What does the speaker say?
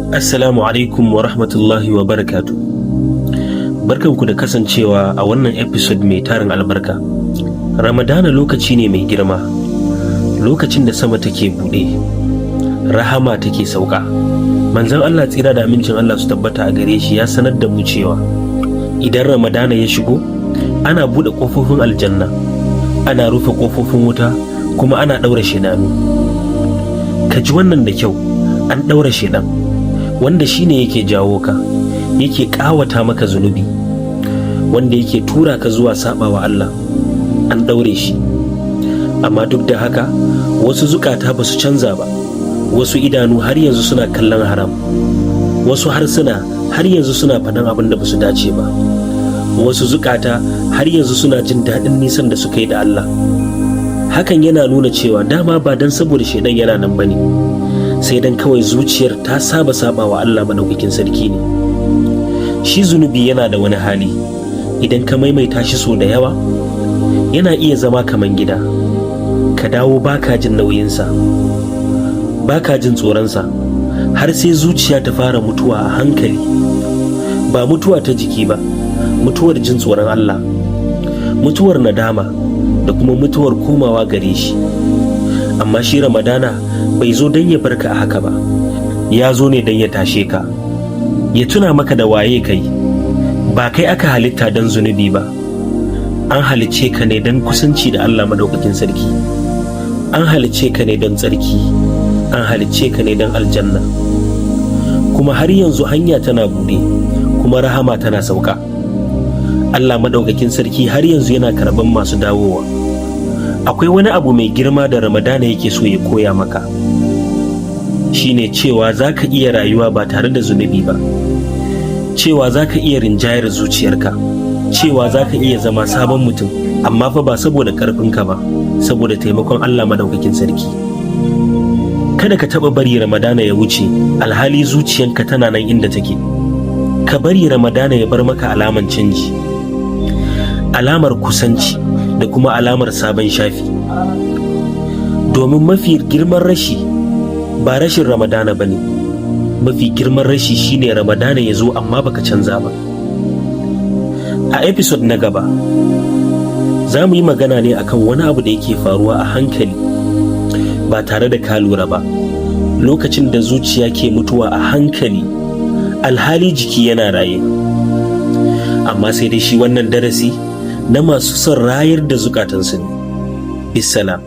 Assalamu alaikum wa rahmatullahi wa barakatu. Barkanku da kasancewa a wannan episode mai tarin albarka. Ramadana lokaci ne mai girma, lokacin da sama take buɗe, rahama take sauka. Manzon Allah tsira da amincin Allah su tabbata a gare shi ya sanar da mu cewa idan Ramadana ya shigo, ana buɗe ƙofofin aljanna, ana rufe ƙofofin wuta, kuma ana ɗaura shedanu. Ka ji wannan da kyau, an ɗaura shedan, wanda shine yake jawo ka, yake ƙawata maka zunubi, wanda yake tura ka zuwa saɓawa Allah, an ɗaure shi. Amma duk da haka wasu zukata ba su canza ba, wasu idanu har yanzu suna kallon haram, wasu harsuna har yanzu suna faɗan abin da ba su dace ba, wasu zukata har yanzu suna jin daɗin nisan da suka yi da Allah. Hakan yana nuna cewa dama ba dan saboda shedan yana nan bane, sai dan kawai zuciyar ta saba wa Allah madaukakin sarki ne. Shi zunubi yana da wani hali, idan ka maimaita shi so da yawa yana iya zama kaman gida, ka dawo baka jin nauyinsa, baka jin tsoronsa, har sai zuciya ta fara mutuwa a hankali. Ba mutuwa ta jiki ba, mutuwar jin tsoron Allah, mutuwar nadama, da kuma mutuwar komawa gare shi. Amma shi Ramadana bai zo don ya barka a haka ba, ya zo ne don ya tashe ka, ya tuna maka da waye kai. Ba kai aka halitta don zunubi ba, an halicce ka ne don kusanci da Allah madaukakin sarki, an halicce ka ne don tsarki, an halicce ka ne don aljanna. Kuma har yanzu hanya tana buɗe, kuma rahama tana sauka. Allah madaukakin sarki har yanzu yana karɓan masu dawowa. Akwai wani abu mai girma da Ramadana yake so ya koya maka, shine cewa za ka iya rayuwa ba tare da zunubi ba, cewa za ka iya rinjayar zuciyarka, cewa za ka iya zama sabon mutum, amma fa ba saboda ƙarfinka ba, saboda taimakon Allah madaukakin sarki. Kada ka taɓa bari Ramadana ya wuce alhali zuciyanka tana nan inda take. Ka bari Ramadana ya bar maka alaman canji, alamar kusanci, da kuma alamar sabon shafi. Domin mafi girman rashi ba rashin Ramadana ba ne, mafi girman rashi shine Ramadana ya zo amma baka canza ba. A episode na gaba za mu yi magana ne akan wani abu da yake faruwa a hankali ba tare da ka lura ba, lokacin da zuciya ke mutuwa a hankali alhali jiki yana raye. Amma sai dai shi wannan darasi na masu son rayar da zukatansu ne. Bisalam.